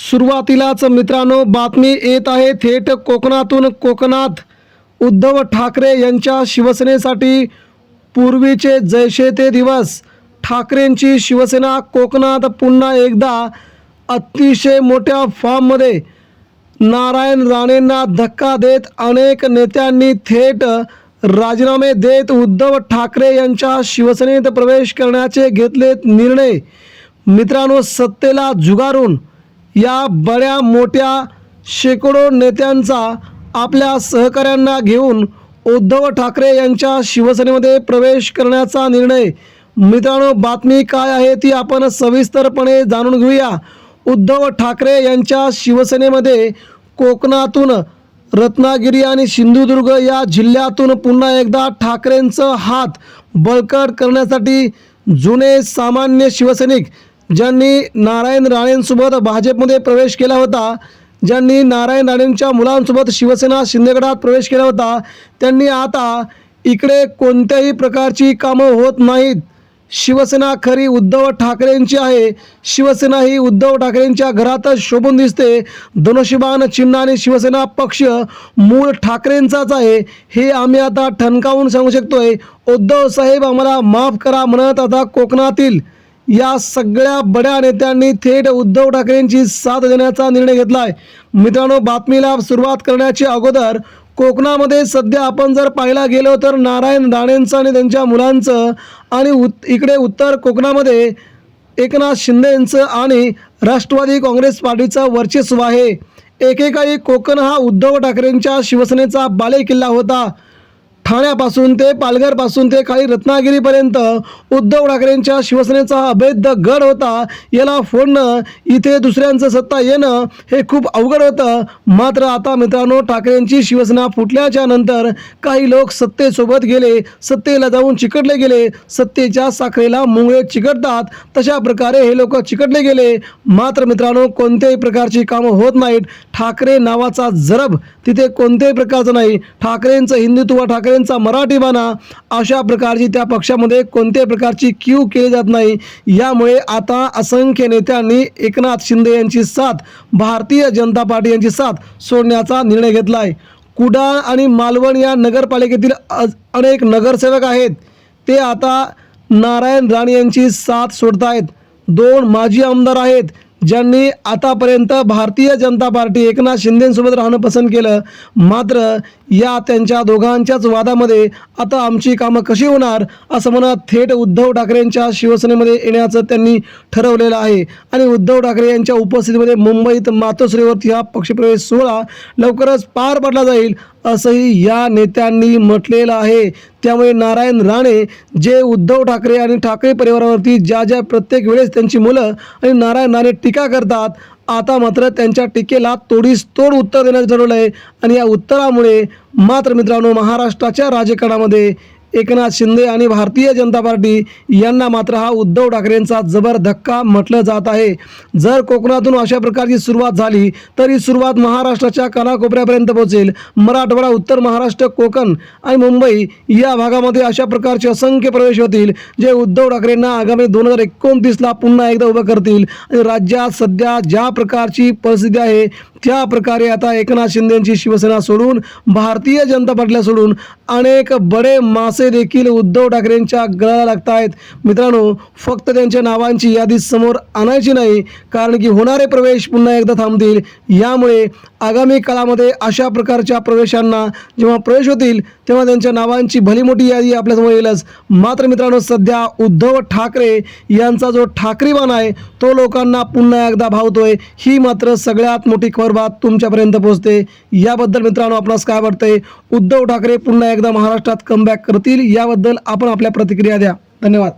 सुरुवातीलाच मित्रांनो बातमी येत आहे थेट कोकणातून। कोकणात उद्धव ठाकरे यांच्या शिवसेनेसाठी पूर्वीचे जैसे ते दिवस। ठाकरेंची शिवसेना कोकणात पुन्हा एकदा अतिशय मोठ्या फॉर्ममध्ये। नारायण राणेंना धक्का देत अनेक नेत्यांनी थेट राजीनामे देत उद्धव ठाकरे यांच्या शिवसेनेत प्रवेश करण्याचे घेतलेत निर्णय। मित्रांनो, सत्तेला झुगारून या बड्या मोठ्या शेकडो नेत्यांचा आपल्या सहकाऱ्यांना घेऊन उद्धव ठाकरे यांच्या शिवसेनेमध्ये प्रवेश करण्याचा निर्णय। मित्रांनो, बातमी काय आहे ती आपण सविस्तरपणे जाणून घेऊया। उद्धव ठाकरे यांच्या शिवसेनेमध्ये कोकणातून रत्नागिरी आणि सिंधुदुर्ग या जिल्ह्यातून पुन्हा एकदा ठाकरेंचा हात बळकट करण्यासाठी जुने सामान्य शिवसैनिक ज्यांनी नारायण राणेंसोबत भाजपमध्ये प्रवेश केला होता, ज्यांनी नारायण राणेंच्या मुलांसोबत शिवसेना शिंदेगडात प्रवेश केला होता, त्यांनी आता इकडे कोणत्याही प्रकारची कामं होत नाहीत। शिवसेना खरी उद्धव ठाकरेंची आहे। शिवसेना ही उद्धव ठाकरेंच्या घरातच शोभून दिसते। धनुष्यबाण चिन्ह आणि शिवसेना पक्ष मूळ ठाकरेंचाच आहे, हे आम्ही आता ठणकावून सांगू शकतोय। उद्धव साहेब आम्हाला माफ करा म्हणत आता कोकणातील या सगळ्या बड्या नेत्यांनी थेट उद्धव ठाकरेंची साथ देण्याचा निर्णय घेतला आहे। मित्रांनो, बातमीला सुरुवात करण्याच्या अगोदर कोकणामध्ये सध्या आपण जर पाहायला गेलो तर नारायण राणेंचं आणि त्यांच्या मुलांचं आणि इकडे उत्तर कोकणामध्ये एकनाथ शिंदेंचं आणि राष्ट्रवादी काँग्रेस पार्टीचं वर्चस्व आहे। एकेकाळी कोकण हा उद्धव ठाकरेंच्या शिवसेनेचा बालेकिल्ला होता। ठाण्यापासून ते पालघरपासून ते खाली रत्नागिरीपर्यंत उद्धव ठाकरेंच्या शिवसेनेचा अभेद्य गड होता। याला फोडणं, इथे दुसऱ्यांचं सत्ता येणं हे खूप अवघड होतं। मात्र आता मित्रांनो, ठाकरेंची शिवसेना फुटल्याच्या नंतर काही लोक सत्तेसोबत गेले, सत्तेला जाऊन चिकटले गेले। सत्तेच्या साखरेला मुंगळे चिकटतात, तशा प्रकारे हे लोक चिकटले गेले। मात्र मित्रांनो, कोणत्याही प्रकारची कामं होत नाहीत। ठाकरे नावाचा जरब तिथे कोणत्याही प्रकारचा नाही। ठाकरेंचं हिंदुत्व, ठाकरेंचा मराठीपणा, अशा प्रकारची त्या पक्षामध्ये कोणत्याही प्रकारची कीव केली जात नाही। यामुळे आता असंख्य नेत्यांनी एकनाथ शिंदे यांची साथ, भारतीय जनता पार्टी यांची साथ सोडण्याचा निर्णय घेतला आहे। कुडाळ आणि मालवण या नगरपालिकेतील अनेक नगरसेवक आहेत, ते आता नारायण राणे यांची साथ सोडतायत। 2 माजी आमदार आहेत ज्यांनी आतापर्यंत भारतीय जनता पार्टी एकनाथ शिंदेंसोबत राहणं पसंत केलं। मात्र या त्यांच्या दोघांच्याच वादामध्ये आता आमची कामं कशी होणार असं म्हणत थेट उद्धव ठाकरेंच्या शिवसेनेमध्ये येण्याचं त्यांनी ठरवलेलं आहे। आणि उद्धव ठाकरे यांच्या उपस्थितीमध्ये मुंबईत मातोश्रीवरती हा पक्षप्रवेश सोहळा लवकरच पार पडला जाईल असंही या नेत्यांनी म्हटलेलं आहे। त्यामुळे नारायण राणे जे उद्धव ठाकरे आणि ठाकरे परिवारावरती ज्या प्रत्येक वेळेस त्यांची मुलं आणि नारायण राणे टीका करतात, आता मात्र त्यांच्या टीकेला तोडीस तोड उत्तर देण्याचं ठरवलं आहे। आणि या उत्तरामुळे मात्र मित्रांनो, महाराष्ट्राच्या राजकारणामध्ये एकनाथ शिंदे आणि भारतीय जनता पार्टी यांना मात्र हा उद्धव ठाकरेंचा जबर धक्का म्हटलं जात आहे। जर कोकणातून अशा प्रकारची सुरुवात झाली तर ही सुरुवात महाराष्ट्राच्या कानाकोपऱ्यापर्यंत पोहोचेल। मराठवाडा, उत्तर महाराष्ट्र, कोकण आणि मुंबई या भागामध्ये अशा प्रकारचे असंख्य प्रवेश होतील, जे उद्धव ठाकरेंना आगामी 2029ला पुन्हा एकदा उभं करतील। आणि राज्यात सध्या ज्या प्रकारची परिस्थिती आहे त्या प्रकारे आता एकनाथ शिंदेंची शिवसेना सोडून, भारतीय जनता पार्टीला सोडून अनेक बडे मासे देखील उद्धव ठाकरेंच्या गळाला लागत आहेत। मित्रांनो, फक्त त्यांच्या नावांची यादी समोर आणायची नाही, कारण की होणारे प्रवेश पुन्हा एकदा थांबतील। यामुळे आगामी काळामध्ये अशा प्रकारच्या प्रवेशांना जेव्हा प्रवेश होतील तेव्हा त्यांच्या नावांची भली मोठी यादी आपल्यासमोर येईलच। मात्र मित्रांनो, सध्या उद्धव ठाकरे यांचा जो ठाकरीवान आहे तो लोकांना पुन्हा एकदा भावतोय, ही मात्र सगळ्यात मोठी खबरबात तुमच्यापर्यंत पोहोचते। याबद्दल मित्रांनो, आपणास काय वाटतंय? उद्धव ठाकरे पुन्हा एकदा महाराष्ट्रात कमबॅक करतील याबद्दल आपण आपल्या प्रतिक्रिया द्या। धन्यवाद।